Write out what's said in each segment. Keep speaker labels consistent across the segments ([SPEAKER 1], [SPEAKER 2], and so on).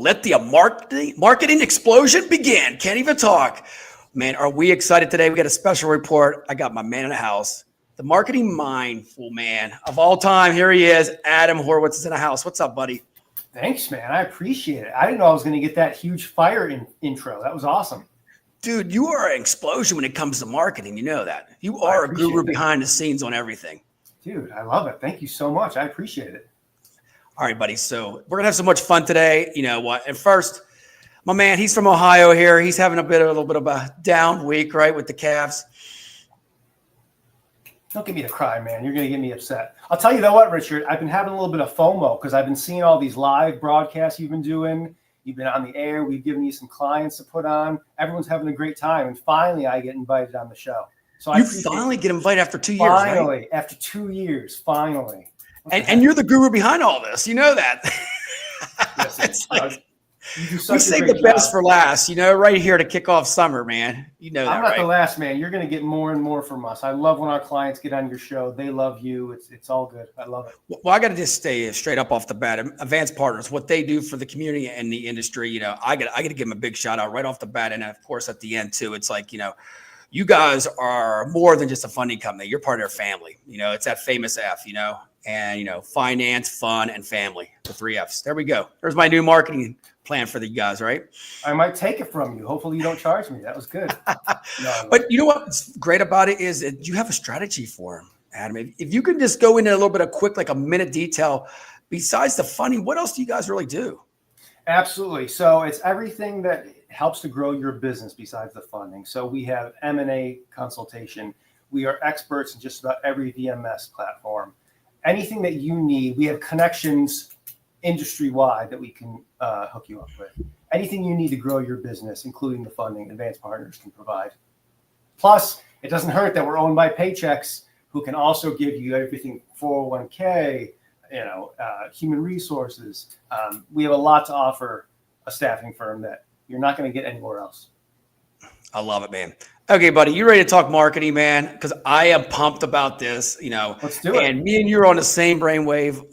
[SPEAKER 1] let the marketing explosion begin. Can't even talk. Man, are we excited today? We got a special report. I got my man in the house, the marketing mindful man of all time. Here he is. Adam Horowitz is in the house. What's up, buddy?
[SPEAKER 2] Thanks, man. I appreciate it. I didn't know I was going to get that huge fire intro. That was awesome.
[SPEAKER 1] Dude, you are an explosion when it comes to marketing. You know that. You are a guru behind the scenes on everything.
[SPEAKER 2] Dude, I love it. Thank you so much. I appreciate it.
[SPEAKER 1] All right, buddy. So we're going to have so much fun today. You know what? And first, my man, he's from Ohio here. He's having a little bit of a down week, right, with the Cavs.
[SPEAKER 2] Don't get me to cry, man. You're going to get me upset. I'll tell you what, Richard. I've been having a little bit of FOMO because I've been seeing all these live broadcasts you've been doing. You've been on the air. We've given you some clients to put on. Everyone's having a great time. And finally, I get invited on the show. So
[SPEAKER 1] you finally get invited after 2 years,
[SPEAKER 2] finally,
[SPEAKER 1] right?
[SPEAKER 2] After 2 years, finally.
[SPEAKER 1] And you're the guru behind all this. You know that.
[SPEAKER 2] Yes,
[SPEAKER 1] it's like,
[SPEAKER 2] we
[SPEAKER 1] save the best for last, you know, right here to kick off summer, man. You know that,
[SPEAKER 2] I'm not
[SPEAKER 1] right?
[SPEAKER 2] the last, man. You're going to get more and more from us. I love when our clients get on your show. They love you. It's all good. I love it.
[SPEAKER 1] Well, I got to just stay straight up off the bat. Advanced Partners, what they do for the community and the industry, you know, I got to give them a big shout out right off the bat. And of course, at the end too, it's like, you know, you guys are more than just a funding company. You're part of their family. You know, it's that famous F, you know, and, you know, finance, fun, and family, the 3 Fs. There we go. There's my new marketing plan for the guys, right?
[SPEAKER 2] I might take it from you. Hopefully you don't charge me. That was good.
[SPEAKER 1] But you know what's great about it is that you have a strategy for them, Adam. If you can just go into a little bit of quick, like a minute detail, besides the funding, what else do you guys really do?
[SPEAKER 2] Absolutely. So it's everything that helps to grow your business besides the funding. So we have M&A consultation. We are experts in just about every VMS platform. Anything that you need, we have connections industry-wide that we can hook you up with. Anything you need to grow your business, including the funding, Advanced Partners can provide. Plus, it doesn't hurt that we're owned by Paychex, who can also give you everything, 401k, you know, human resources. We have a lot to offer a staffing firm that you're not going to get anywhere else.
[SPEAKER 1] I love it, man. Okay, buddy, you ready to talk marketing, man? Because I am pumped about this, you know.
[SPEAKER 2] Let's do it.
[SPEAKER 1] And me and you are on the same brainwave.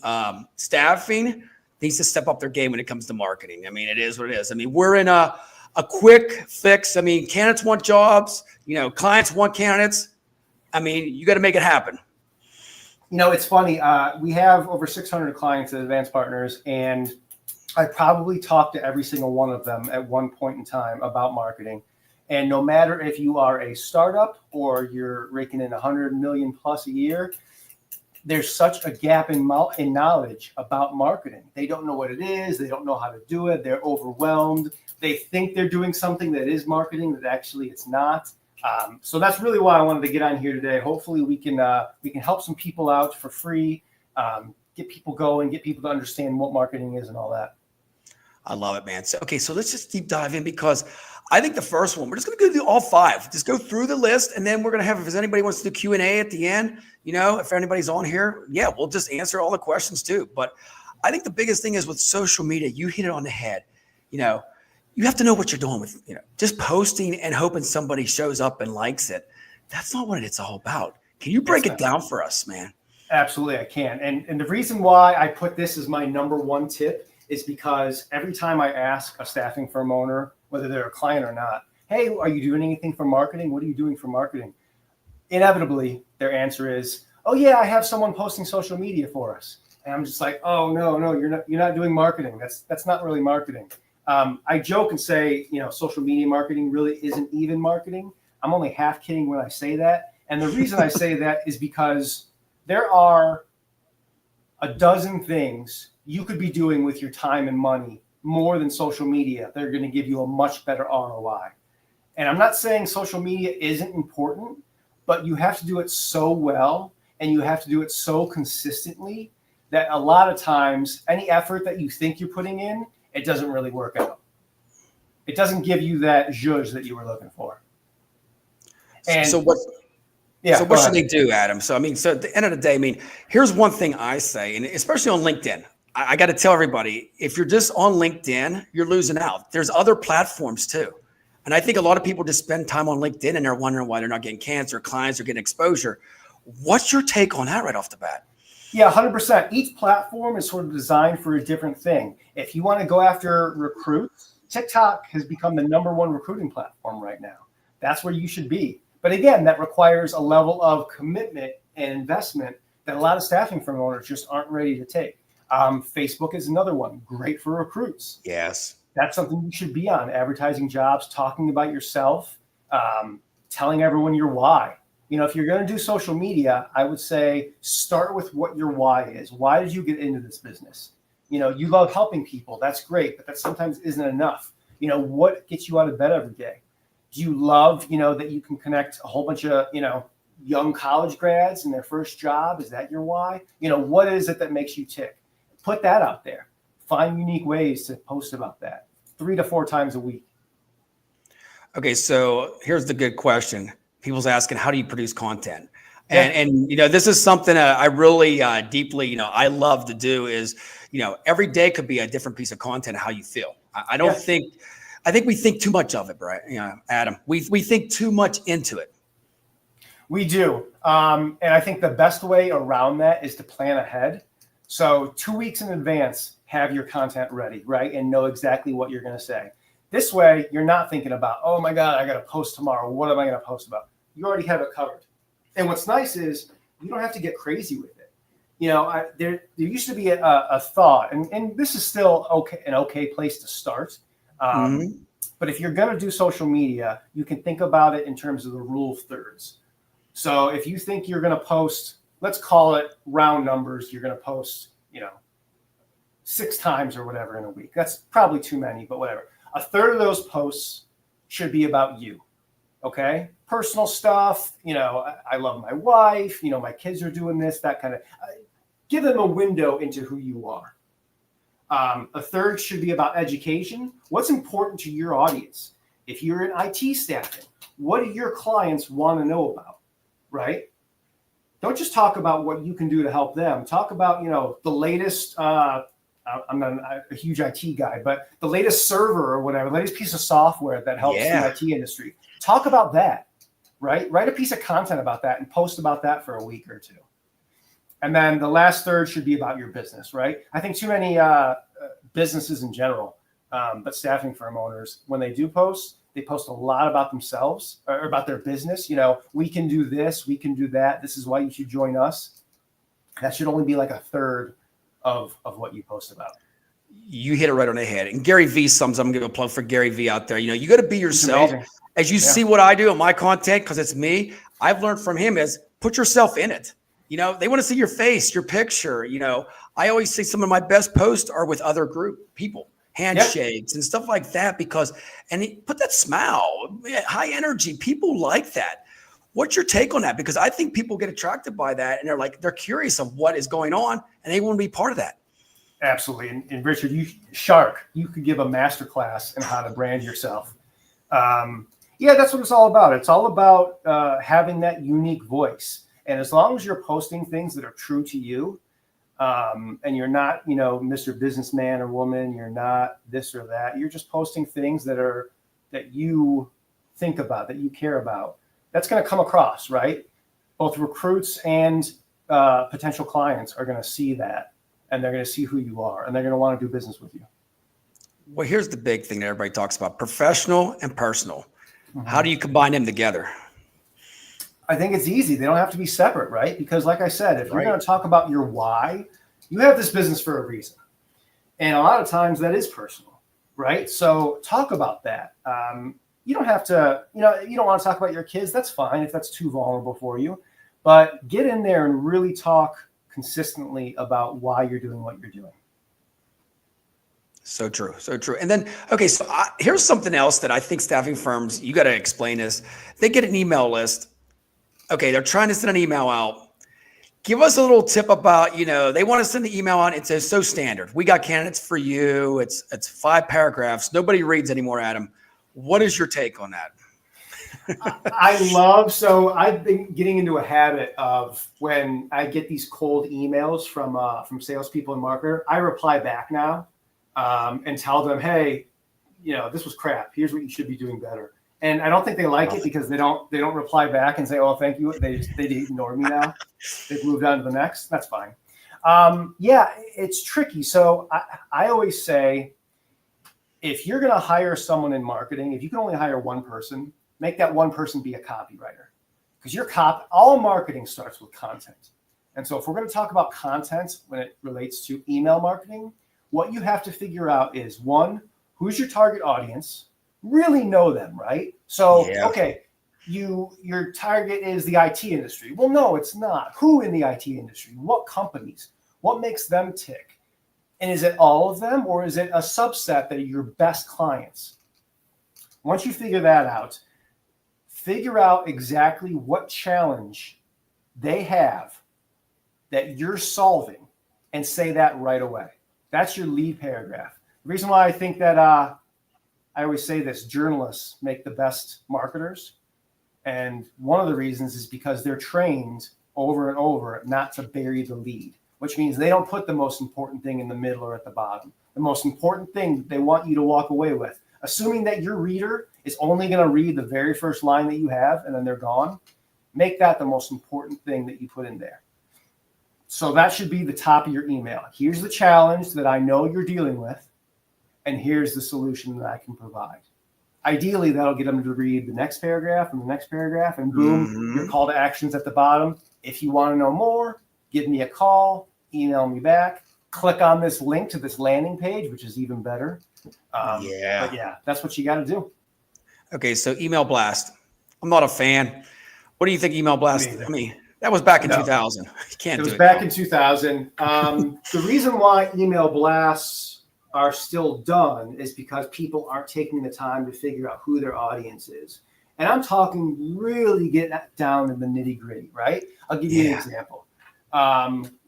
[SPEAKER 1] Staffing needs to step up their game when it comes to marketing. I mean, it is what it is. I mean, we're in a quick fix. I mean, candidates want jobs. You know, clients want candidates. I mean, you got to make it happen.
[SPEAKER 2] You know, it's funny. We have over 600 clients at Advanced Partners, and I probably talked to every single one of them at one point in time about marketing. And no matter if you are a startup or you're raking in 100 million plus a year, there's such a gap in knowledge about marketing. They don't know what it is. They don't know how to do it. They're overwhelmed. They think they're doing something that is marketing that actually it's not. So that's really why I wanted to get on here today. Hopefully we can help some people out for free, get people going, get people to understand what marketing is and all that.
[SPEAKER 1] I love it, man. So let's just deep dive in, because I think the first one, we're just going to go through all 5. Just go through the list, and then we're going to have, if anybody wants to do Q&A at the end, you know, if anybody's on here, yeah, we'll just answer all the questions too. But I think the biggest thing is with social media, you hit it on the head. You know, you have to know what you're doing with, you know, just posting and hoping somebody shows up and likes it. That's not what it's all about. Can you break it down for us, man?
[SPEAKER 2] Absolutely, I can. And the reason why I put this as my number one tip is because every time I ask a staffing firm owner, whether they're a client or not, hey, are you doing anything for marketing? What are you doing for marketing? Inevitably, their answer is, oh yeah, I have someone posting social media for us. And I'm just like, oh no, you're not doing marketing. That's not really marketing. I joke and say, you know, social media marketing really isn't even marketing. I'm only half kidding when I say that. And the reason I say that is because there are a dozen things you could be doing with your time and money more than social media. They're going to give you a much better ROI. And I'm not saying social media isn't important, but you have to do it so well and you have to do it so consistently that a lot of times any effort that you think you're putting in, it doesn't really work out. It doesn't give you that zhuzh that you were looking for. And
[SPEAKER 1] so what should they do, Adam? So, I mean, so at the end of the day, I mean, here's one thing I say, and especially on LinkedIn, I got to tell everybody, if you're just on LinkedIn, you're losing out. There's other platforms too. And I think a lot of people just spend time on LinkedIn and they're wondering why they're not getting cancer, clients are getting exposure. What's your take on that right off the bat?
[SPEAKER 2] Yeah, 100%. Each platform is sort of designed for a different thing. If you want to go after recruits, TikTok has become the #1 recruiting platform right now. That's where you should be. But again, that requires a level of commitment and investment that a lot of staffing firm owners just aren't ready to take. Facebook is another one, great for recruits.
[SPEAKER 1] Yes.
[SPEAKER 2] That's something you should be on, advertising jobs, talking about yourself, telling everyone your why. You know, if you're going to do social media, I would say start with what your why is. Why did you get into this business? You know, you love helping people. That's great, but that sometimes isn't enough. You know, what gets you out of bed every day? Do you love, you know, that you can connect a whole bunch of, you know, young college grads in their first job? Is that your why? You know, what is it that makes you tick? Put that out there. Find unique ways to post about that 3 to 4 times a week.
[SPEAKER 1] Okay, so here's the good question. People's asking, how do you produce content? And you know, this is something I really deeply, you know, I love to do is, you know, every day could be a different piece of content, how you feel. I don't think, I think we think too much of it, right? You know, Adam, we think too much into it.
[SPEAKER 2] We do. And I think the best way around that is to plan ahead. So 2 weeks in advance, have your content ready, right? And know exactly what you're going to say. This way, you're not thinking about, oh my God, I got to post tomorrow. What am I going to post about? You already have it covered. And what's nice is you don't have to get crazy with it. You know, there used to be a thought, and this is still an okay place to start. But if you're going to do social media, you can think about it in terms of the rule of thirds. So if you think you're going to post, let's call it round numbers, you're going to post, you know, 6 times or whatever in a week. That's probably too many, but whatever. A third of those posts should be about you. Okay. Personal stuff. You know, I love my wife, you know, my kids are doing this, that kind of, give them a window into who you are. A third should be about education. What's important to your audience? If you're in IT staffing, what do your clients want to know about? Right? Don't just talk about what you can do to help them. Talk about, you know, the latest, I'm not a huge IT guy, but the latest server or whatever, latest piece of software that helps the IT industry. Talk about that, right? Write a piece of content about that and post about that for a week or 2. And then the last third should be about your business, right? I think too many businesses in general, but staffing firm owners, when they do post, they post a lot about themselves or about their business. You know, we can do this, we can do that. This is why you should join us. That should only be like a third of what you post about.
[SPEAKER 1] You hit it right on the head. And Gary Vee sums up, I'm going to give a plug for Gary Vee out there. You know, you got to be yourself. As you see what I do in my content, because it's me, I've learned from him is put yourself in it. You know, they want to see your face, your picture. You know, I always say some of my best posts are with other group people, handshakes and stuff like that, because, and put that smile, high energy. People like that. What's your take on that? Because I think people get attracted by that and they're curious of what is going on and they want to be part of that.
[SPEAKER 2] Absolutely. And Richard, you could give a masterclass in how to brand yourself. Yeah, that's what it's all about. It's all about having that unique voice. And as long as you're posting things that are true to you, and you're not, you know, Mr. Businessman or woman, you're not this or that. You're just posting things that you think about, that you care about. That's going to come across, right? Both recruits and potential clients are going to see that, and they're going to see who you are, and they're going to want to do business with you.
[SPEAKER 1] Well, here's the big thing that everybody talks about: professional and personal. How do you combine them together?
[SPEAKER 2] I think it's easy. They don't have to be separate, right? Because like I said, if you're going to talk about your why, you have this business for a reason. And a lot of times that is personal, right? So talk about that. You don't have to, you know, you don't want to talk about your kids. That's fine if that's too vulnerable for you. But get in there and really talk consistently about why you're doing what you're doing.
[SPEAKER 1] So true. So true. And then, okay, so here's something else that I think staffing firms, you got to explain this. They get an email list. Okay, they're trying to send an email out. Give us a little tip about, you know, they want to send the email out. It says so standard. We got candidates for you. It's 5 paragraphs. Nobody reads anymore, Adam. What is your take on that?
[SPEAKER 2] So I've been getting into a habit of when I get these cold emails from salespeople and marketer, I reply back now and tell them, hey, you know, this was crap. Here's what you should be doing better. And I don't think they like it because they don't reply back and say, oh, thank you. They ignore me now. They've moved on to the next. That's fine. Yeah, it's tricky. So I always say, if you're going to hire someone in marketing, if you can only hire one person, make that one person be a copywriter, because all marketing starts with content. And so if we're going to talk about content when it relates to email marketing, what you have to figure out is, one, who's your target audience? Really know them, right? So, okay, your target is the IT industry. Well, no, it's not. Who in the IT industry? What companies? What makes them tick? And is it all of them, or is it a subset that are your best clients? Once you figure that out, figure out exactly what challenge they have that you're solving, and say that right away. That's your lead paragraph. The reason why I think that I always say this, journalists make the best marketers. And one of the reasons is because they're trained over and over not to bury the lead, which means they don't put the most important thing in the middle or at the bottom. The most important thing they want you to walk away with, assuming that your reader is only going to read the very first line that you have and then they're gone, make that the most important thing that you put in there. So that should be the top of your email. Here's the challenge that I know you're dealing with, and here's the solution that I can provide. Ideally, that'll get them to read the next paragraph and the next paragraph, and boom, your call to actions at the bottom. If you want to know more, give me a call, email me back, click on this link to this landing page, which is even better. But yeah, that's what you got to do.
[SPEAKER 1] Okay, so email blast. I'm not a fan. What do you think email blast? I mean, that was back in 2000. You can't do it.
[SPEAKER 2] It was back in 2000. The reason why email blasts are still done is because people aren't taking the time to figure out who their audience is. And I'm talking really get down to the nitty gritty, right? I'll give you an example.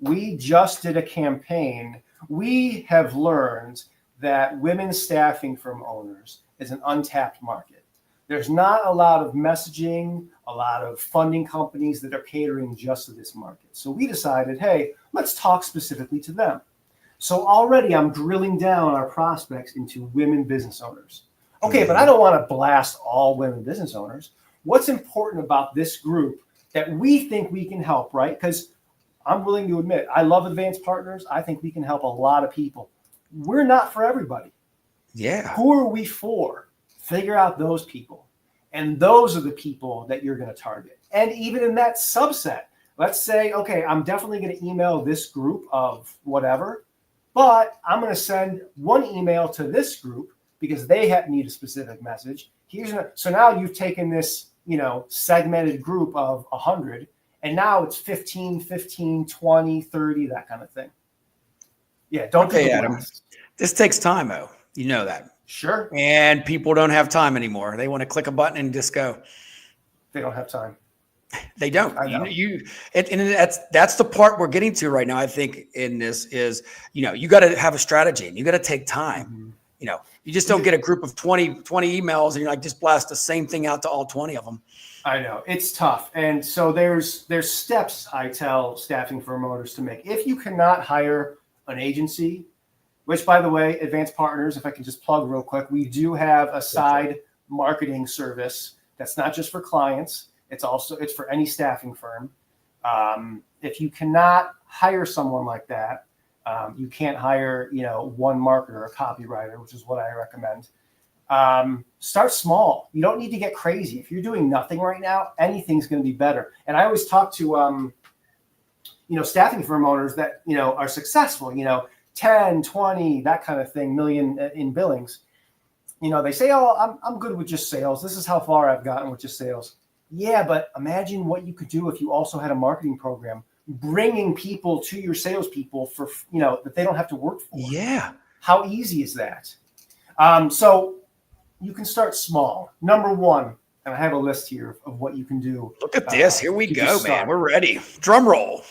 [SPEAKER 2] We just did a campaign. We have learned that women staffing firm owners is an untapped market. There's not a lot of messaging, a lot of funding companies that are catering just to this market. So we decided, hey, let's talk specifically to them. So already I'm drilling down our prospects into women business owners. Okay, but I don't want to blast all women business owners. What's important about this group that we think we can help, right? Because I'm willing to admit, I love Advanced Partners. I think we can help a lot of people. We're not for everybody.
[SPEAKER 1] Yeah.
[SPEAKER 2] Who are we for? Figure out those people. And those are the people that you're going to target. And even in that subset, let's say, okay, I'm definitely going to email this group of whatever, but I'm going to send one email to this group because they need a specific message. So now you've taken this, segmented group of 100, and now it's 15, 20, 30, that kind of thing. Yeah, don't do
[SPEAKER 1] Adam. This takes time, though. You know that.
[SPEAKER 2] Sure.
[SPEAKER 1] And people don't have time anymore. They want to click a button and just go.
[SPEAKER 2] They don't have time.
[SPEAKER 1] They don't.
[SPEAKER 2] I know.
[SPEAKER 1] And that's the part we're getting to right now. I think in this is, you got to have a strategy and you got to take time. Mm-hmm. You just don't get a group of 20 emails and you're like, just blast the same thing out to all 20 of them.
[SPEAKER 2] I know it's tough. And so there's steps I tell staffing firm owners to make. If you cannot hire an agency, which, by the way, Advanced Partners, if I can just plug real quick, we do have a side marketing service that's not just for clients. It's for any staffing firm. If you cannot hire someone like that, you can't hire, one marketer, a copywriter, which is what I recommend. Start small. You don't need to get crazy. If you're doing nothing right now, anything's going to be better. And I always talk to, staffing firm owners that, are successful, 10, 20, that kind of thing, million in billings. They say, oh, I'm good with just sales. This is how far I've gotten with just sales. Yeah, but imagine what you could do if you also had a marketing program, bringing people to your salespeople for, that they don't have to work for.
[SPEAKER 1] Yeah.
[SPEAKER 2] How easy is that? So you can start small. Number one, and I have a list here of what you can do.
[SPEAKER 1] Look at this. Here we go, man. We're ready. Drum roll.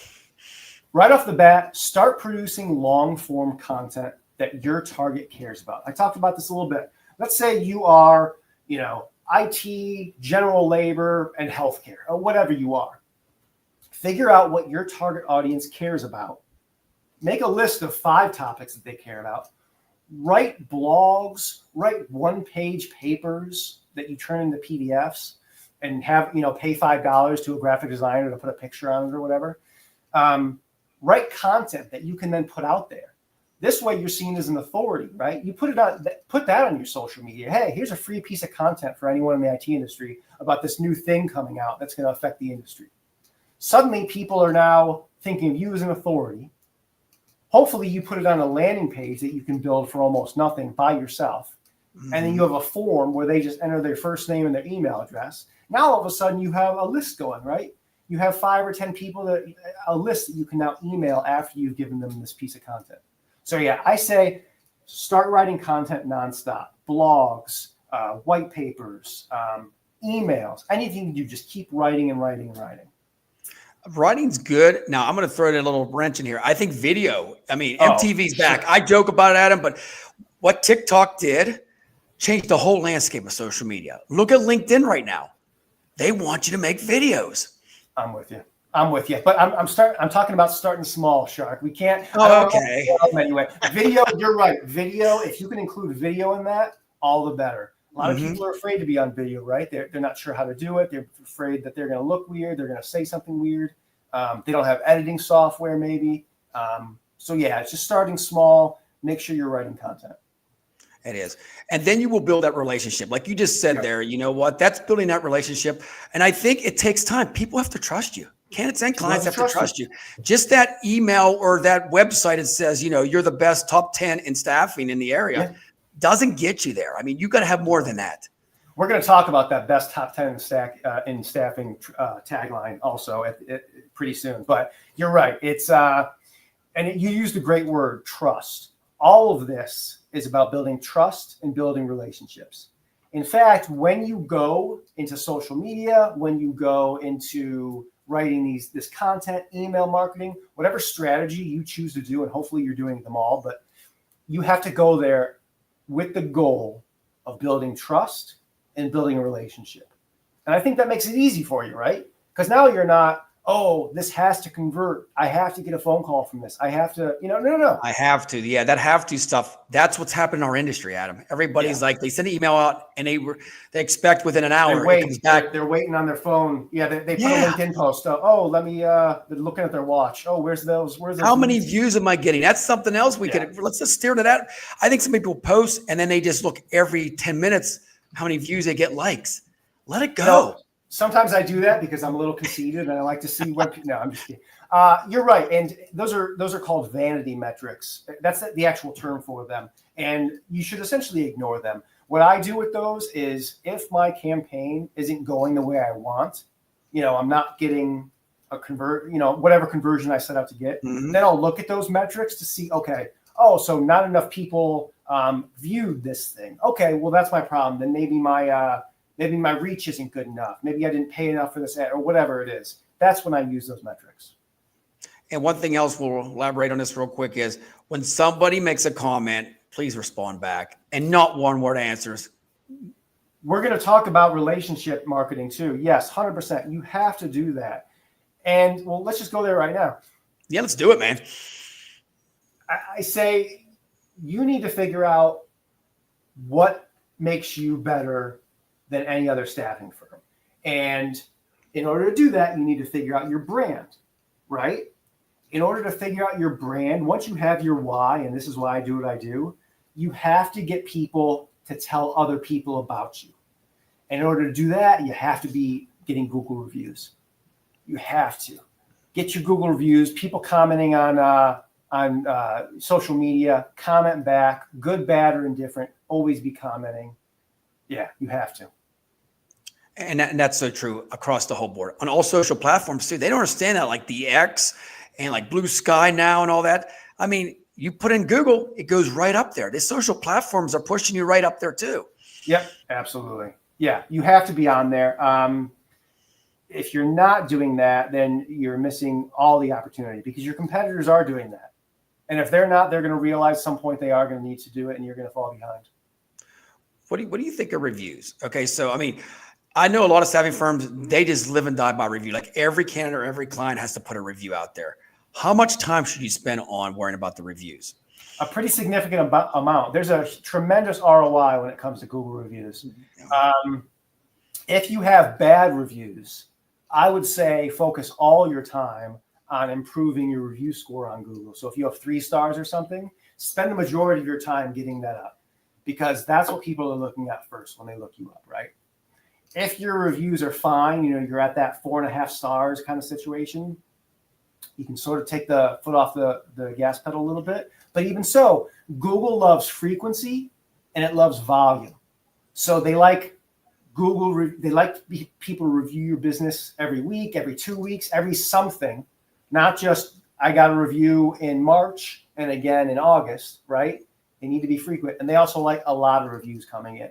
[SPEAKER 2] Right off the bat, start producing long-form content that your target cares about. I talked about this a little bit. Let's say you are, IT, general labor, and healthcare, or whatever you are. Figure out what your target audience cares about. Make a list of 5 topics that they care about. Write blogs, write one-page papers that you turn into PDFs and have, pay $5 to a graphic designer to put a picture on it or whatever. write content that you can then put out there. This way you're seen as an authority, right? You put that on your social media. Hey, here's a free piece of content for anyone in the IT industry about this new thing coming out that's going to affect the industry. Suddenly people are now thinking of you as an authority. Hopefully you put it on a landing page that you can build for almost nothing by yourself. Mm-hmm. And then you have a form where they just enter their first name and their email address. Now all of a sudden you have a list going, right? You have 5 or 10 people, a list that you can now email after you've given them this piece of content. So yeah, I say start writing content nonstop, blogs, white papers, emails, anything you just keep writing and writing and writing.
[SPEAKER 1] Writing's good. Now I'm going to throw a little wrench in here. I think video. I mean, MTV's back. I joke about it, Adam, but what TikTok did changed the whole landscape of social media. Look at LinkedIn right now. They want you to make videos.
[SPEAKER 2] I'm with you. But I'm talking about starting small, Shark. We can't.
[SPEAKER 1] Okay.
[SPEAKER 2] Anyway, video. You're right. Video. If you can include video in that, all the better. A lot of people are afraid to be on video, right? They're not sure how to do it. They're afraid that they're going to look weird. They're going to say something weird. They don't have editing software, maybe. So yeah, it's just starting small. Make sure you're writing content.
[SPEAKER 1] It is. And then you will build that relationship. Like you just said there, you know what? That's building that relationship. And I think it takes time. People have to trust you. Candidates and clients have to trust you. Just that email or that website that says, you know, you're the best top 10 in staffing in the area doesn't get you there. I mean, you got to have more than that.
[SPEAKER 2] We're going to talk about that best top 10 in staffing tagline also pretty soon. But you're right. It's and you used a great word, trust. All of this is about building trust and building relationships. In fact, when you go into social media, when you go into writing this content, email marketing, whatever strategy you choose to do, and hopefully you're doing them all, but you have to go there with the goal of building trust and building a relationship. And I think that makes it easy for you, right? Because now you're not, oh, this has to convert. I have to get a phone call from this. I have to, no.
[SPEAKER 1] I have to. Yeah, that have to stuff. That's what's happened in our industry, Adam. Everybody's like, they send an email out and they expect within an hour it comes back.
[SPEAKER 2] They're waiting on their phone. Yeah, they put a LinkedIn post. Oh, let me, they're looking at their watch. Oh, where's those?
[SPEAKER 1] How many views am I getting? That's something else let's just steer to that. I think some people post and then they just look every 10 minutes how many views they get, likes. Let it go.
[SPEAKER 2] No. Sometimes I do that because I'm a little conceited and I like to see what. No, I'm just kidding. You're right, and those are called vanity metrics. That's the actual term for them, and you should essentially ignore them. What I do with those is, if my campaign isn't going the way I want, I'm not getting a whatever conversion I set out to get, then I'll look at those metrics to see, okay, so not enough people viewed this thing. Okay, well that's my problem. Then maybe my reach isn't good enough. Maybe I didn't pay enough for this ad or whatever it is. That's when I use those metrics.
[SPEAKER 1] And one thing else we'll elaborate on this real quick is when somebody makes a comment, please respond back and not one-word answers.
[SPEAKER 2] We're going to talk about relationship marketing too. Yes, 100%. You have to do that. And well, let's just go there right now.
[SPEAKER 1] Yeah, let's do it, man.
[SPEAKER 2] I say you need to figure out what makes you better than any other staffing firm. And in order to do that, you need to figure out your brand, right? In order to figure out your brand, once you have your why, and this is why I do what I do, you have to get people to tell other people about you. And in order to do that, you have to be getting Google reviews. You have to get your Google reviews, people commenting on social media, comment back, good, bad, or indifferent, always be commenting. Yeah, you have to.
[SPEAKER 1] And that's so true across the whole board. On all social platforms too, they don't understand that, like the X and like Blue Sky now and all that. I mean, you put in Google, it goes right up there. The social platforms are pushing you right up there too.
[SPEAKER 2] Yep, absolutely. Yeah, you have to be on there. If you're not doing that, then you're missing all the opportunity because your competitors are doing that. And if they're not, they're going to realize at some point they are going to need to do it and you're going to fall behind.
[SPEAKER 1] What do you think of reviews? Okay, so I mean, I know a lot of staffing firms, they just live and die by review. Like every candidate or every client has to put a review out there. How much time should you spend on worrying about the reviews?
[SPEAKER 2] A pretty significant amount. There's a tremendous ROI when it comes to Google reviews. If you have bad reviews, I would say focus all your time on improving your review score on Google. So if you have 3 stars or something, spend the majority of your time getting that up, because that's what people are looking at first when they look you up, right? If your reviews are fine, you're at that 4.5 stars kind of situation, you can sort of take the foot off the gas pedal a little bit. But even so, Google loves frequency and it loves volume. So they like people review your business every week, every 2 weeks, every something, not just I got a review in March and again in August, right? They need to be frequent. And they also like a lot of reviews coming in.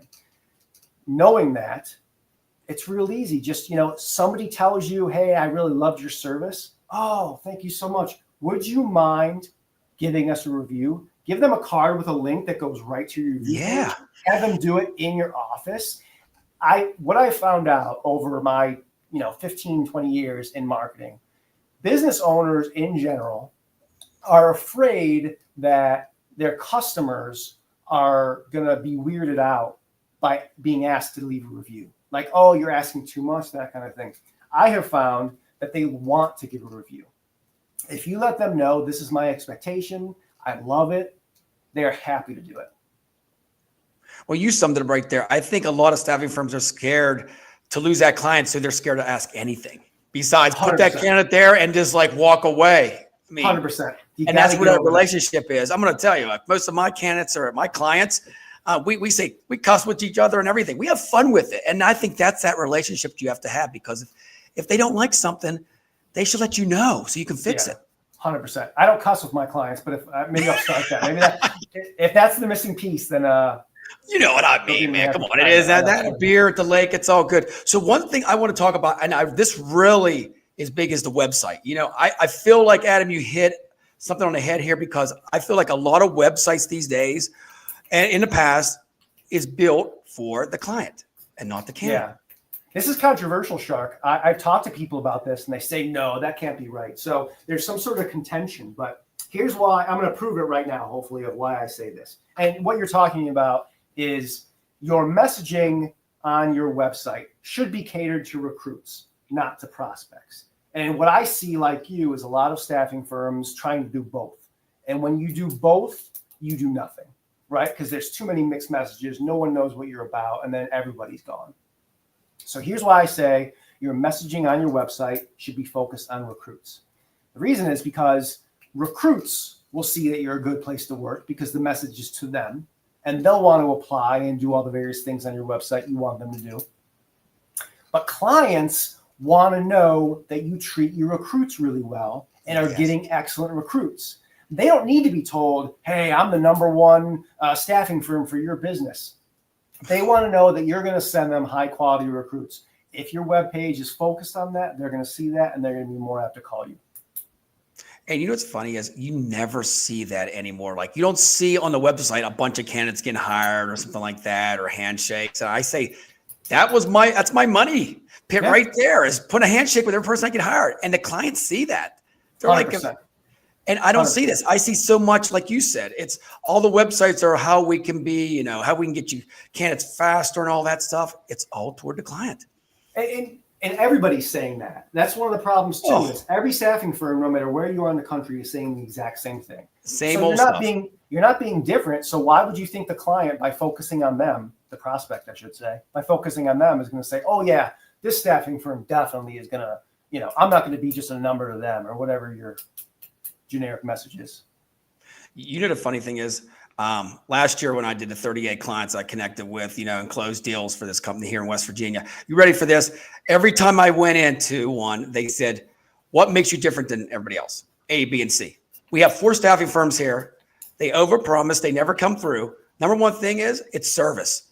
[SPEAKER 2] Knowing that, it's real easy. Just, somebody tells you, hey, I really loved your service. Oh, thank you so much. Would you mind giving us a review? Give them a card with a link that goes right to your review page. Have them do it in your office. What I found out over my 15, 20 years in marketing, business owners in general are afraid that their customers are going to be weirded out by being asked to leave a review. Like, oh, you're asking too much, that kind of thing. I have found that they want to give a review. If you let them know this is my expectation, I love it, they're happy to do it.
[SPEAKER 1] Well, you summed it up right there. I think a lot of staffing firms are scared to lose that client, so they're scared to ask anything besides put 100%. That candidate there and just like walk away. I mean,
[SPEAKER 2] 100%.
[SPEAKER 1] And that's what a relationship is. I'm going to tell you, like most of my candidates or my clients, we say we cuss with each other and everything. We have fun with it, and I think that's that relationship you have to have, because if they don't like something, they should let you know so you can fix it.
[SPEAKER 2] 100%. I don't cuss with my clients, but if maybe I'll start that. Maybe if that's the missing piece, then
[SPEAKER 1] you know what I mean, man. Come on, it is that beer at the lake. It's all good. So one thing I want to talk about, and this really is big, is the website. I feel like, Adam, you hit something on the head here, because I feel like a lot of websites these days, and in the past, is built for the client and not the candidate.
[SPEAKER 2] Yeah. This is controversial, Shark. I've talked to people about this, and they say, no, that can't be right. So there's some sort of contention, but here's why. I'm going to prove it right now, hopefully, of why I say this. And what you're talking about is your messaging on your website should be catered to recruits, not to prospects. And what I see, like you, is a lot of staffing firms trying to do both. And when you do both, you do nothing, right? Because there's too many mixed messages. No one knows what you're about, and then everybody's gone. So here's why I say your messaging on your website should be focused on recruits. The reason is because recruits will see that you're a good place to work because the message is to them, and they'll want to apply and do all the various things on your website you want them to do. But clients want to know that you treat your recruits really well and are getting excellent recruits. They don't need to be told, hey, I'm the #1 staffing firm for your business. They want to know that you're going to send them high quality recruits. If your webpage is focused on that, they're going to see that, and they're going to be more apt to call you.
[SPEAKER 1] And you know what's funny is you never see that anymore. Like, you don't see on the website a bunch of candidates getting hired or something like that, or handshakes. And I say, that's my money pit right there, is put a handshake with every person I get hired. And the clients see that. They're
[SPEAKER 2] 100%.
[SPEAKER 1] like, and I don't 100%. See this. I see so much, like you said, it's all the websites are how we can be, how we can get you candidates faster and all that stuff. It's all toward the client.
[SPEAKER 2] And everybody's saying that. That's one of the problems too. Is every staffing firm, no matter where you are in the country, is saying the exact same thing.
[SPEAKER 1] Same old stuff.
[SPEAKER 2] You're not being different. So why would you think the client, by focusing on them, the prospect, I should say, by focusing on them, is going to say, oh yeah, this staffing firm definitely is going to, I'm not going to be just a number to them, or whatever your generic messages.
[SPEAKER 1] The funny thing is, last year when I did the 38 clients I connected with, and closed deals for this company here in West Virginia, you ready for this? Every time I went into one, they said, what makes you different than everybody else? A, B, and C. We have 4 staffing firms here. They overpromise. They never come through. Number one thing is it's service.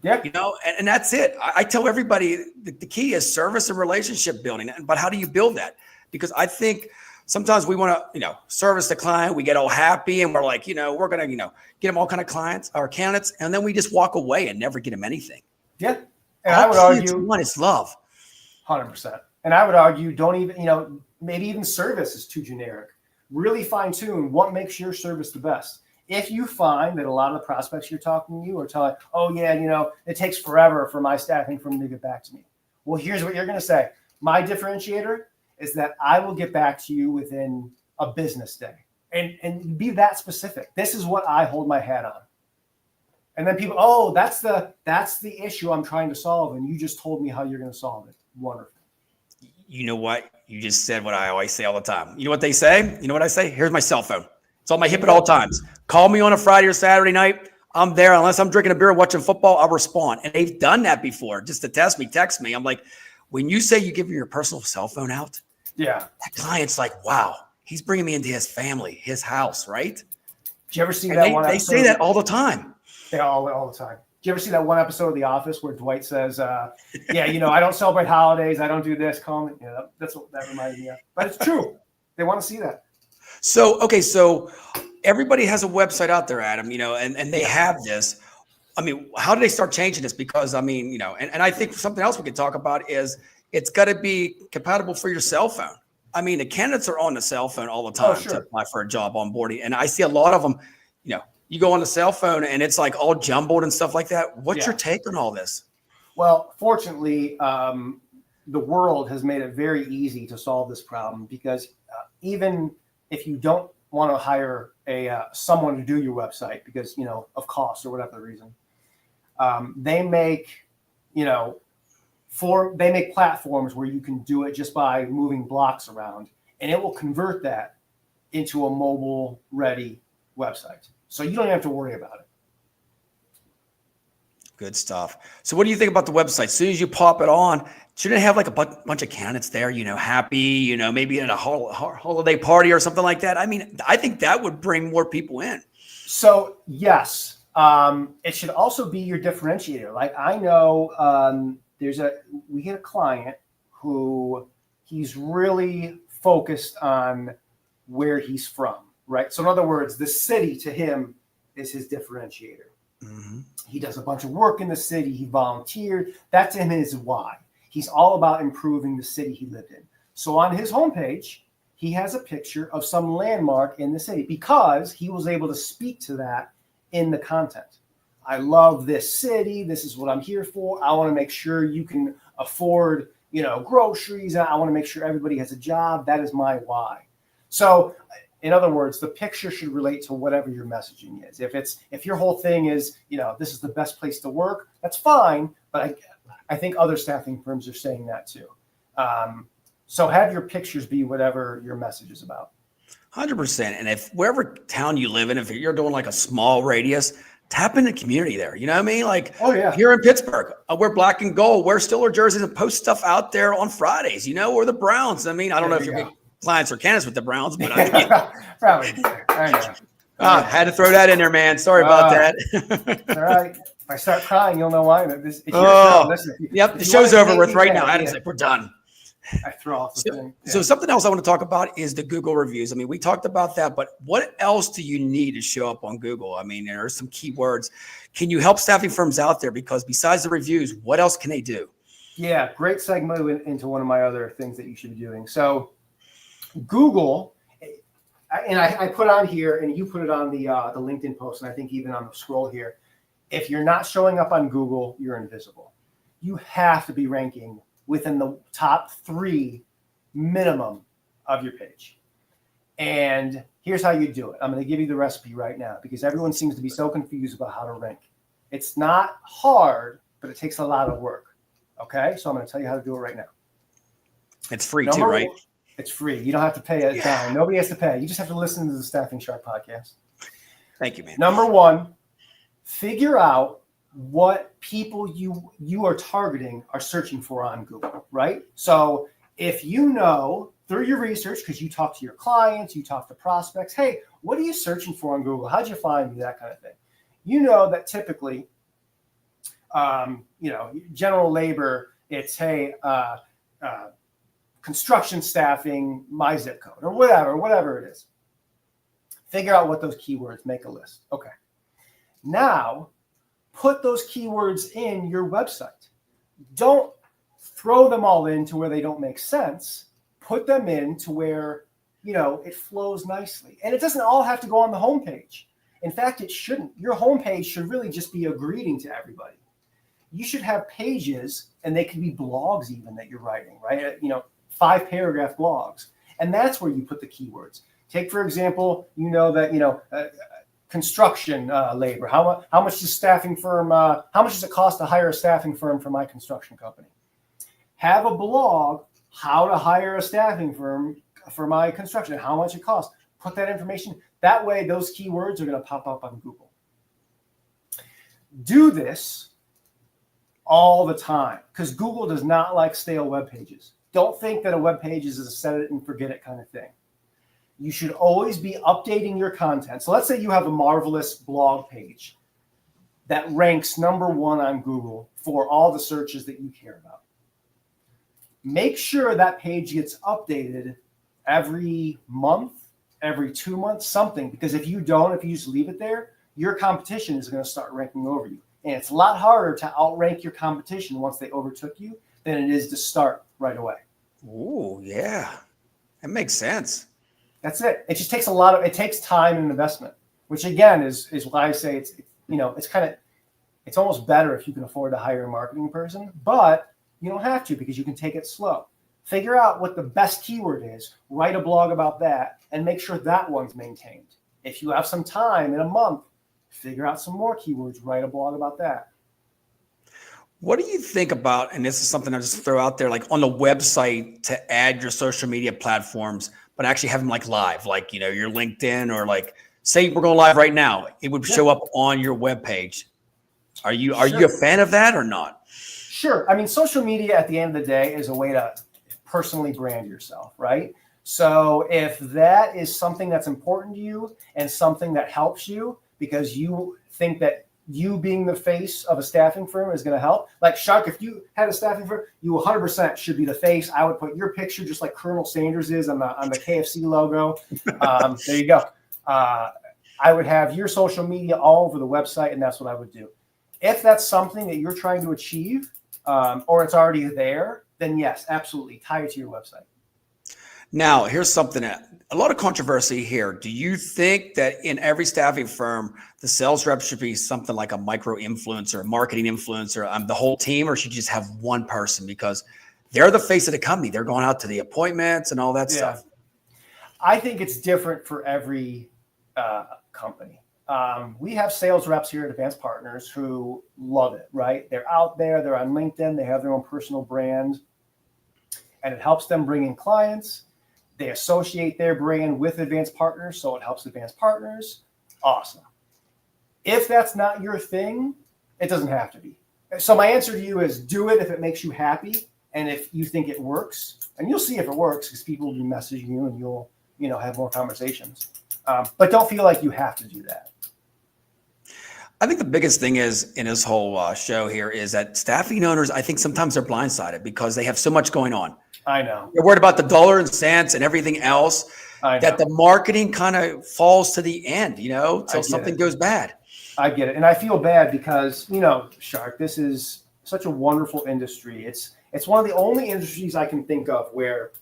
[SPEAKER 2] Yeah.
[SPEAKER 1] And that's it. I tell everybody the key is service and relationship building. But how do you build that? Because I think sometimes we want to, service the client. We get all happy and we're like, we're going to, get them all kind of clients or candidates. And then we just walk away and never get them anything.
[SPEAKER 2] Yeah. And I would argue
[SPEAKER 1] one is love.
[SPEAKER 2] 100%. And I would argue, don't even, maybe even service is too generic. Really fine tune what makes your service the best. If you find that a lot of the prospects you're talking to you are telling, oh yeah, it takes forever for my staffing firm to get back to me. Well, here's what you're going to say. My differentiator is that I will get back to you within a business day, and be that specific. This is what I hold my hat on. And then people, oh, that's the issue I'm trying to solve, and you just told me how you're going to solve it. Wonderful.
[SPEAKER 1] You know what? You just said what I always say all the time. You know what they say? You know what I say? Here's my cell phone. It's on my hip at all times. Call me on a Friday or Saturday night. I'm there. Unless I'm drinking a beer, watching football, I'll respond. And they've done that before just to test me, text me. I'm like, when you say you give your personal cell phone out,
[SPEAKER 2] yeah,
[SPEAKER 1] that client's like, wow, he's bringing me into his family, his house, right?
[SPEAKER 2] Did you ever see
[SPEAKER 1] And
[SPEAKER 2] that one
[SPEAKER 1] they
[SPEAKER 2] episode?
[SPEAKER 1] say that all the time.
[SPEAKER 2] Yeah, all the time. Did you ever see that one episode of The Office where Dwight says, yeah, I don't celebrate holidays. I don't do this. Call me. Yeah, that's what that reminded me of. But it's true. They want to see that.
[SPEAKER 1] So, okay. So everybody has a website out there, Adam, and they have this. I mean, how did they start changing this? Because I mean, and I think something else we could talk about is it's got to be compatible for your cell phone. I mean, the candidates are on the cell phone all the time to apply for a job onboarding. And I see a lot of them, you go on the cell phone and it's like all jumbled and stuff like that. What's your take on all this?
[SPEAKER 2] Well, fortunately, the world has made it very easy to solve this problem, because even if you don't want to hire someone to do your website because, of cost or whatever the reason, they make, they make platforms where you can do it just by moving blocks around, and it will convert that into a mobile ready website. So you don't even have to worry about it.
[SPEAKER 1] Good stuff. So what do you think about the website? As soon as you pop it on, shouldn't it have like a bunch of candidates there, happy, maybe at a holiday party or something like that? I mean, I think that would bring more people in.
[SPEAKER 2] So yes, it should also be your differentiator. Like I know we get a client who he's really focused on where he's from. Right. So in other words, the city to him is his differentiator. Mm-hmm. He does a bunch of work in the city. He volunteered. That to him is why. He's all about improving the city he lived in. So on his homepage, he has a picture of some landmark in the city because he was able to speak to that in the content. I love this city. This is what I'm here for. I want to make sure you can afford, groceries. I want to make sure everybody has a job. That is my why. So in other words, the picture should relate to whatever your messaging is. If your whole thing is, this is the best place to work, that's fine. But I think other staffing firms are saying that too. So have your pictures be whatever your message is about.
[SPEAKER 1] 100%. And if wherever town you live in, if you're doing like a small radius, tap in the community there. You know what I mean? Like,
[SPEAKER 2] oh yeah,
[SPEAKER 1] here in Pittsburgh, we're black and gold. Wear Steeler jerseys and post stuff out there on Fridays. Or the Browns. I mean, I don't know if you're big clients or candidates with the Browns, but I mean,
[SPEAKER 2] probably. I know.
[SPEAKER 1] Had to throw that in there, man. Sorry about that.
[SPEAKER 2] All right. If I start crying, you'll know why. It's your
[SPEAKER 1] show.
[SPEAKER 2] Listen,
[SPEAKER 1] yep, the show's over with right now. Adam's like, we're done.
[SPEAKER 2] I throw off the thing. Yeah.
[SPEAKER 1] So something else I want to talk about is the Google reviews. I mean, we talked about that, but what else do you need to show up on Google? I mean, there are some keywords. Can you help staffing firms out there? Because besides the reviews, what else can they do?
[SPEAKER 2] Yeah, great segue into one of my other things that you should be doing. So Google, and I put on here, and you put it on the LinkedIn post, and I think even on the scroll here, if you're not showing up on Google, you're invisible. You have to be ranking within the top 3 minimum of your page. And here's how you do it. I'm going to give you the recipe right now because everyone seems to be so confused about how to rank. It's not hard, but it takes a lot of work. Okay, so I'm going to tell you how to do it right now.
[SPEAKER 1] It's free too, right?
[SPEAKER 2] It's free. You don't have to pay a dime. Nobody has to pay. You just have to listen to the Staffing Shark podcast.
[SPEAKER 1] Thank you, man.
[SPEAKER 2] Number 1, figure out what people you are targeting are searching for on Google, right? So if you know through your research, because you talk to your clients, you talk to prospects, hey, what are you searching for on Google? How'd you find me? That kind of thing. You know that typically, general labor, it's, hey, construction staffing, my zip code, or whatever it is. Figure out what those keywords, make a list. Okay. Now, put those keywords in your website. Don't throw them all in to where they don't make sense. Put them in to where, it flows nicely. And it doesn't all have to go on the homepage. In fact, it shouldn't. Your homepage should really just be a greeting to everybody. You should have pages, and they can be blogs even that you're writing, right? 5-paragraph blogs. And that's where you put the keywords. Take, for example, construction labor. How much does how much does it cost to hire a staffing firm for my construction company? Have a blog, how to hire a staffing firm for my construction, how much it costs. Put that information. That way, those keywords are going to pop up on Google. Do this all the time because Google does not like stale web pages. Don't think that a web page is a set it and forget it kind of thing. You should always be updating your content. So let's say you have a marvelous blog page that ranks number 1 on Google for all the searches that you care about. Make sure that page gets updated every month, every 2 months, something, because if you just leave it there, your competition is going to start ranking over you. And it's a lot harder to outrank your competition once they overtook you than it is to start right away.
[SPEAKER 1] Oh, yeah. That makes sense.
[SPEAKER 2] That's it. It just takes it takes time and investment, which again is why I say it's almost better if you can afford to hire a marketing person, but you don't have to because you can take it slow. Figure out what the best keyword is, write a blog about that, and make sure that one's maintained. If you have some time in a month, figure out some more keywords, write a blog about that.
[SPEAKER 1] What do you think about, and this is something I just throw out there, like on the website to add your social media platforms, but actually have them like live, like, your LinkedIn or like, say we're going live right now, it would show up on your webpage. Are you a fan of that or not?
[SPEAKER 2] Sure. I mean, social media at the end of the day is a way to personally brand yourself, right? So if that is something that's important to you and something that helps you because you think that you being the face of a staffing firm is going to help. Like Shark, if you had a staffing firm, you 100% should be the face. I would put your picture just like Colonel Sanders is on the KFC logo. There you go. I would have your social media all over the website, and that's what I would do. If that's something that you're trying to achieve or it's already there, then yes, absolutely. Tie it to your website.
[SPEAKER 1] Now, here's something a lot of controversy here. Do you think that in every staffing firm, the sales rep should be something like a micro influencer, a marketing influencer, the whole team, or should you just have one person because they're the face of the company? They're going out to the appointments and all that stuff.
[SPEAKER 2] I think it's different for every company. We have sales reps here at Advanced Partners who love it, right? They're out there, they're on LinkedIn, they have their own personal brand, and it helps them bring in clients. They associate their brand with Advanced Partners, so it helps Advanced Partners. Awesome. If that's not your thing, it doesn't have to be. So my answer to you is do it if it makes you happy and if you think it works. And you'll see if it works because people will be messaging you and you'll have more conversations. But don't feel like you have to do that.
[SPEAKER 1] I think the biggest thing is in this whole show here is that staffing owners, I think sometimes they're blindsided because they have so much going on.
[SPEAKER 2] I know.
[SPEAKER 1] They're worried about the dollar and cents and everything else that the marketing kind of falls to the end, till something goes bad.
[SPEAKER 2] I get it. And I feel bad because, Shark, this is such a wonderful industry. It's one of the only industries I can think of where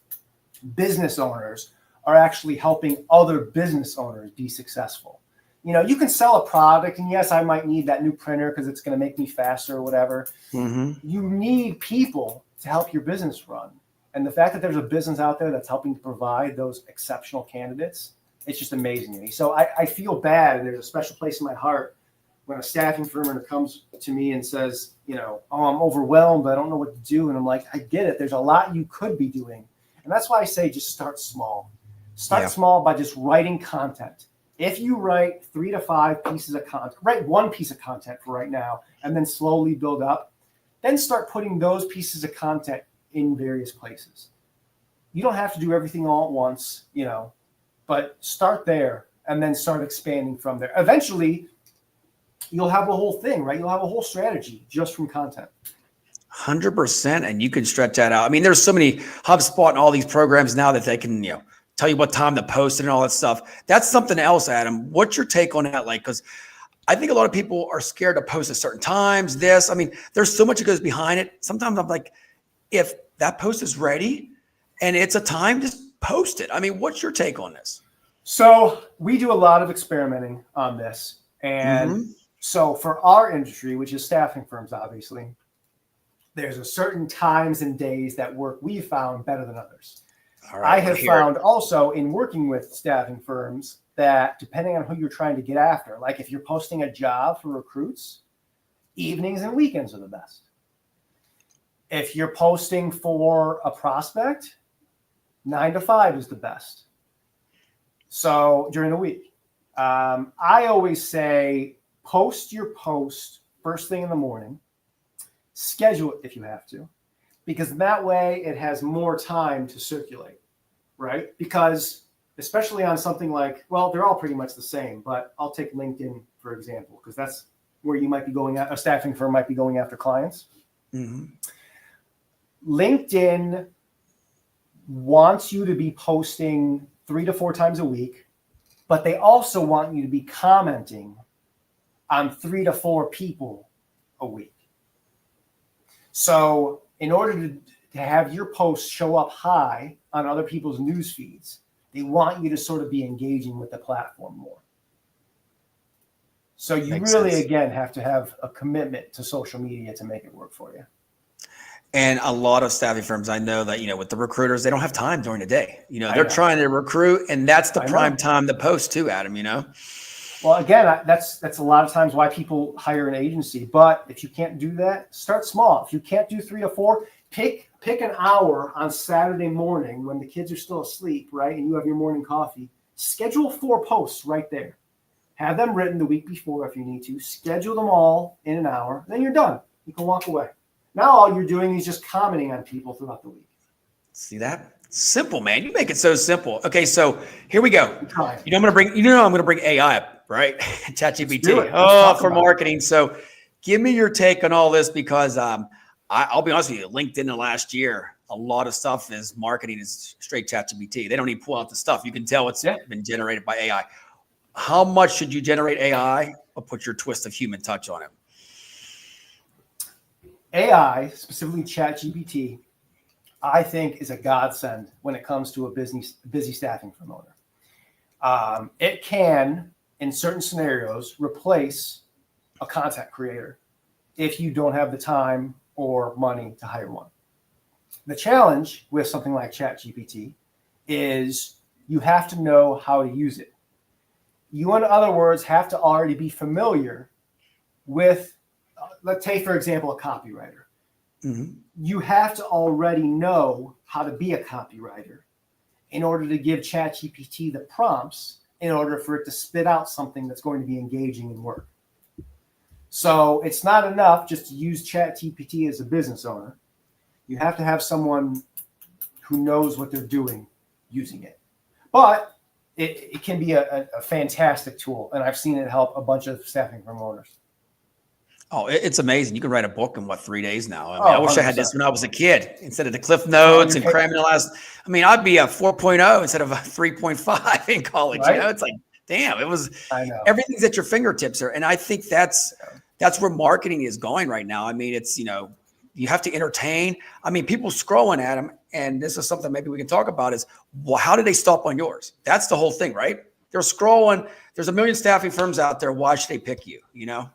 [SPEAKER 2] business owners are actually helping other business owners be successful. You can sell a product and yes, I might need that new printer because it's going to make me faster or whatever. Mm-hmm. You need people to help your business run. And the fact that there's a business out there that's helping to provide those exceptional candidates, it's just amazing to me. So I feel bad, and there's a special place in my heart when a staffing firm owner comes to me and says, oh, I'm overwhelmed, I don't know what to do. And I'm like, I get it. There's a lot you could be doing. And that's why I say just start small. Start small by just writing content. If you write 3 to 5 pieces of content, write one piece of content for right now, and then slowly build up, then start putting those pieces of content in various places. You don't have to do everything all at once, but start there and then start expanding from there. Eventually, you'll have a whole thing, right? You'll have a whole strategy just from content.
[SPEAKER 1] 100%. And you can stretch that out. I mean, there's so many HubSpot and all these programs now that they can, tell you what time to post it and all that stuff. That's something else, Adam. What's your take on that? Like, because I think a lot of people are scared to post at certain times. There's so much that goes behind it. Sometimes I'm like, if that post is ready and it's a time, just post it. I mean, what's your take on this?
[SPEAKER 2] So we do a lot of experimenting on this. And so for our industry, which is staffing firms, obviously, there's a certain times and days that work we found better than others.
[SPEAKER 1] All right,
[SPEAKER 2] I have found also in working with staffing firms that depending on who you're trying to get after, like if you're posting a job for recruits, evenings and weekends are the best. If you're posting for a prospect, 9 to 5 is the best. So during the week, I always say post your post first thing in the morning, schedule it if you have to, because that way it has more time to circulate, right? Because especially on something like, well, they're all pretty much the same, but I'll take LinkedIn, for example, because that's where you might be going at, a staffing firm might be going after clients.
[SPEAKER 1] Mm-hmm.
[SPEAKER 2] LinkedIn wants you to be posting 3 to 4 times a week, but they also want you to be commenting on 3 to 4 people a week. So in order to have your posts show up high on other people's news feeds, they want you to sort of be engaging with the platform more. So you
[SPEAKER 1] Makes
[SPEAKER 2] really,
[SPEAKER 1] sense.
[SPEAKER 2] again, have to have a commitment to social media to make it work for you.
[SPEAKER 1] And a lot of staffing firms, I know that, with the recruiters, they don't have time during the day.
[SPEAKER 2] I
[SPEAKER 1] They're
[SPEAKER 2] know.
[SPEAKER 1] trying to recruit, and that's the
[SPEAKER 2] I
[SPEAKER 1] prime
[SPEAKER 2] know.
[SPEAKER 1] time to post too, Adam,
[SPEAKER 2] Well, again, that's a lot of times why people hire an agency. But if you can't do that, start small. If you can't do 3 to 4, pick an hour on Saturday morning when the kids are still asleep, right? And you have your morning coffee. Schedule 4 posts right there. Have them written the week before if you need to. Schedule them all in an hour. Then you're done. You can walk away. Now all you're doing is just commenting on people throughout the week.
[SPEAKER 1] See that? Simple, man. You make it so simple. Okay, so here we go.
[SPEAKER 2] Try.
[SPEAKER 1] I'm gonna bring AI up, right? ChatGPT.
[SPEAKER 2] do it. Let's
[SPEAKER 1] Oh,
[SPEAKER 2] talk
[SPEAKER 1] for
[SPEAKER 2] about it.
[SPEAKER 1] marketing. So give me your take on all this because I'll be honest with you, LinkedIn in the last year, a lot of stuff is marketing is straight ChatGPT. They don't even pull out the stuff. You can tell it's been generated by AI. How much should you generate AI or put your twist of human touch on it?
[SPEAKER 2] AI, specifically ChatGPT, I think is a godsend when it comes to a busy staffing firm owner. It can, in certain scenarios, replace a content creator if you don't have the time or money to hire one. The challenge with something like ChatGPT is you have to know how to use it. You, in other words, have to already be familiar with, let's take, for example, a copywriter.
[SPEAKER 1] Mm-hmm.
[SPEAKER 2] You have to already know how to be a copywriter in order to give ChatGPT the prompts in order for it to spit out something that's going to be engaging and work. So it's not enough just to use ChatGPT as a business owner. You have to have someone who knows what they're doing using it. But it can be a fantastic tool, and I've seen it help a bunch of staffing firm owners.
[SPEAKER 1] Oh, it's amazing. You can write a book in 3 days now. I wish I had this when I was a kid instead of the Cliff Notes and cramming the last. I'd be a 4.0 instead of a 3.5 in college.
[SPEAKER 2] Right?
[SPEAKER 1] It's like, damn, it was.
[SPEAKER 2] I know.
[SPEAKER 1] Everything's at your fingertips there, and I think that's where marketing is going right now. It's you have to entertain. People scrolling at them, and this is something maybe we can talk about. Is how did they stop on yours? That's the whole thing, right? They're scrolling. There's a million staffing firms out there. Why should they pick you?
[SPEAKER 2] Yeah.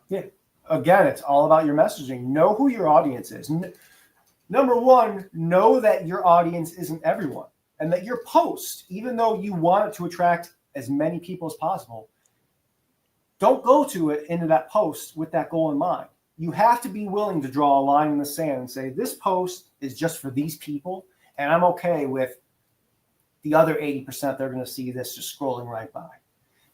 [SPEAKER 2] Again, it's all about your messaging. Know who your audience is. Number one, know that your audience isn't everyone, and that your post, even though you want it to attract as many people as possible, don't go into that post with that goal in mind. You have to be willing to draw a line in the sand and say, this post is just for these people, and I'm okay with the other 80% they're going to see this just scrolling right by.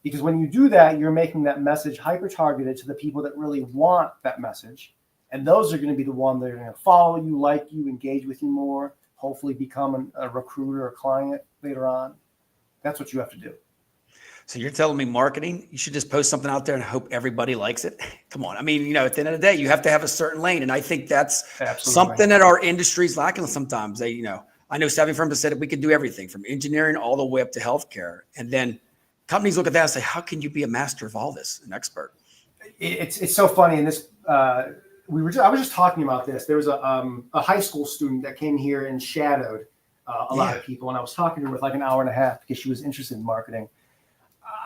[SPEAKER 2] Because when you do that, you're making that message hyper-targeted to the people that really want that message. And those are going to be the ones that are going to follow you, like you, engage with you more, hopefully become a recruiter or client later on. That's what you have to do.
[SPEAKER 1] So you're telling me marketing, you should just post something out there and hope everybody likes it? Come on. At the end of the day, you have to have a certain lane. And I think that's something that our industry's lacking sometimes. I know staffing firms have said that we can do everything from engineering all the way up to healthcare. And then companies look at that and say, how can you be a master of all this, an expert?
[SPEAKER 2] It's so funny. And this, I was just talking about this. There was a high school student that came here and shadowed a lot of people. And I was talking to her for like an hour and a half because she was interested in marketing.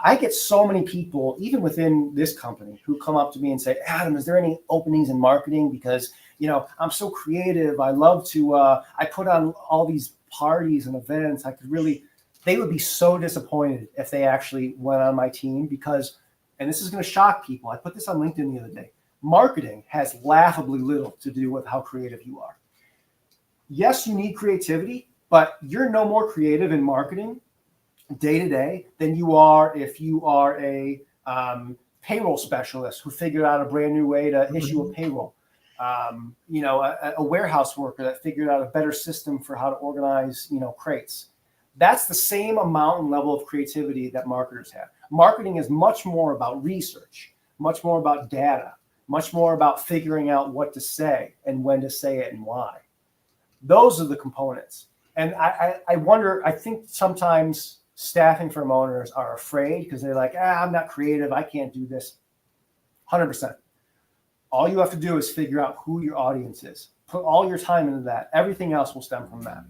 [SPEAKER 2] I get so many people, even within this company, who come up to me and say, Adam, is there any openings in marketing? Because, I'm so creative. I love to, I put on all these parties and events. They would be so disappointed if they actually went on my team because, and this is going to shock people. I put this on LinkedIn the other day. Marketing has laughably little to do with how creative you are. Yes, you need creativity, but you're no more creative in marketing day to day than you are if you are a payroll specialist who figured out a brand new way to issue a payroll. A warehouse worker that figured out a better system for how to organize, crates. That's the same amount and level of creativity that marketers have. Marketing is much more about research, much more about data, much more about figuring out what to say and when to say it and why. Those are the components. And I wonder, I think sometimes staffing firm owners are afraid because they're like, I'm not creative. I can't do this. 100%. All you have to do is figure out who your audience is. Put all your time into that. Everything else will stem from that.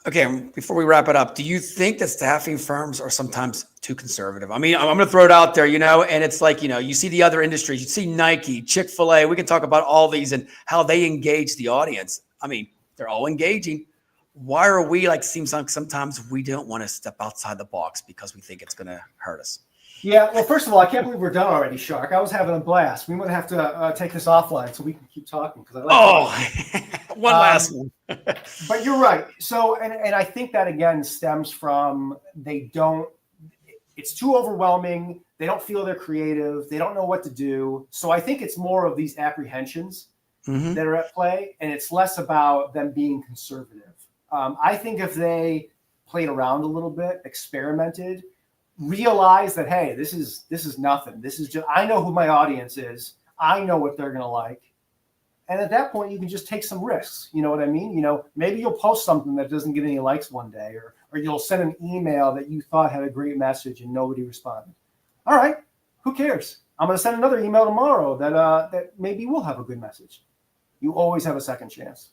[SPEAKER 1] Okay, before we wrap it up, do you think that staffing firms are sometimes too conservative? I mean, I'm going to throw it out there, and it's like, you see the other industries, you see Nike, Chick-fil-A, we can talk about all these and how they engage the audience. I mean, they're all engaging. Why are we seems like sometimes we don't want to step outside the box because we think it's going to hurt us?
[SPEAKER 2] Yeah, well, first of all, I can't believe we're done already, Shark. I was having a blast. We might have to take this offline so we can keep talking.
[SPEAKER 1] One last one.
[SPEAKER 2] But you're right. So, and I think that, again, stems from it's too overwhelming. They don't feel they're creative. They don't know what to do. So I think it's more of these apprehensions that are at play, and it's less about them being conservative. I think if they played around a little bit, experimented, realize that, hey, this is nothing. This is just, I know who my audience is. I know what they're going to like. And at that point, you can just take some risks. You know what I mean? Maybe you'll post something that doesn't get any likes one day, or you'll send an email that you thought had a great message and nobody responded. All right, who cares? I'm going to send another email tomorrow that maybe will have a good message. You always have a second chance.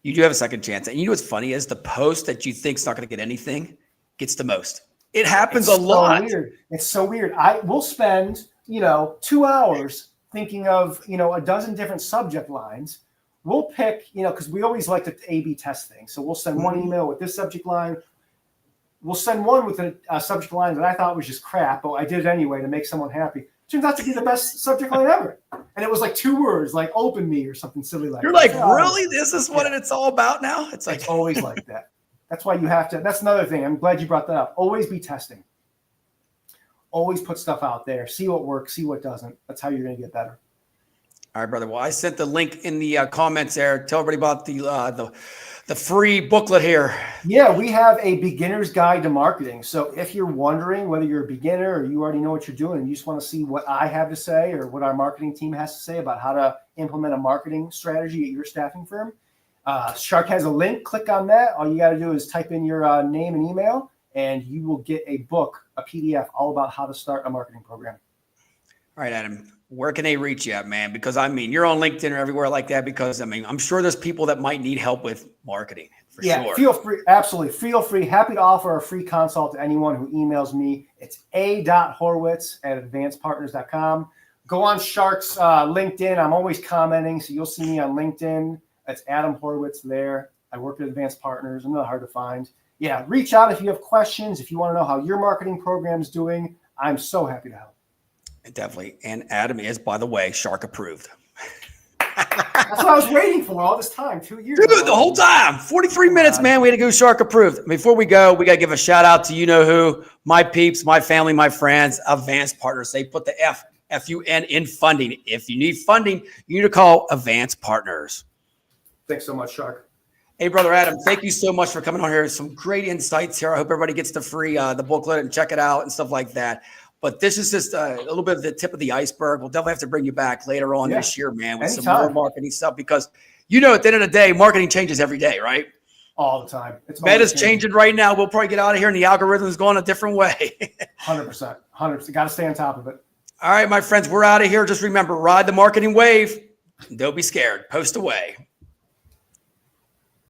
[SPEAKER 2] You
[SPEAKER 1] do have a second chance. And what's funny is the post that you think is not going to get anything gets the most. It happens a lot.
[SPEAKER 2] Weird. It's so weird. I will spend, 2 hours thinking of, a dozen different subject lines. We'll pick, because we always like to A/B test things. So we'll send one email with this subject line. We'll send one with a subject line that I thought was just crap, but I did it anyway to make someone happy. Turns out to be the best subject line ever. And it was like 2 words, like open me or something silly like that.
[SPEAKER 1] You're like, really? This is what it's all about now? It's
[SPEAKER 2] always like that. That's why you have to. That's another thing. I'm glad you brought that up. Always be testing. Always put stuff out there. See what works. See what doesn't. That's how you're going to get better.
[SPEAKER 1] All right, brother. Well, I sent the link in the comments there. Tell everybody about the free booklet here.
[SPEAKER 2] Yeah, we have a beginner's guide to marketing. So if you're wondering whether you're a beginner or you already know what you're doing and you just want to see what I have to say or what our marketing team has to say about how to implement a marketing strategy at your staffing firm, Shark has a link. Click on that. All you got to do is type in your name and email, and you will get a book, a PDF, all about how to start a marketing program.
[SPEAKER 1] All right, Adam, where can they reach you at, man? Because, you're on LinkedIn or everywhere like that because, I'm sure there's people that might need help with marketing for sure.
[SPEAKER 2] Feel free. Absolutely. Feel free. Happy to offer a free consult to anyone who emails me. It's a.horwitz@advancedpartners.com. Go on Shark's LinkedIn. I'm always commenting, so you'll see me on LinkedIn. That's Adam Horwitz there. I work at Advanced Partners. I'm not hard to find. Yeah, reach out if you have questions. If you want to know how your marketing program is doing, I'm so happy to help.
[SPEAKER 1] Definitely. And Adam is, by the way, Shark approved.
[SPEAKER 2] That's what I was waiting for all this time, 2 years.
[SPEAKER 1] Dude, the whole time, 43 minutes, man. We had to go Shark approved. Before we go, we got to give a shout out to who, my peeps, my family, my friends, Advanced Partners. They put the FUN in funding. If you need funding, you need to call Advanced Partners.
[SPEAKER 2] Thanks so much, Shark.
[SPEAKER 1] Hey, brother Adam, thank you so much for coming on here. Some great insights here. I hope everybody gets the free the booklet and check it out and stuff like that. But this is just a little bit of the tip of the iceberg. We'll definitely have to bring you back later on this year, man, with some more marketing stuff because, at the end of the day, marketing changes every day, right?
[SPEAKER 2] All the time.
[SPEAKER 1] Meta's changing right now. We'll probably get out of here and the algorithm is going a different way.
[SPEAKER 2] 100%. 100%. Got to stay on top of it.
[SPEAKER 1] All right, my friends, we're out of here. Just remember, ride the marketing wave. Don't be scared. Post away.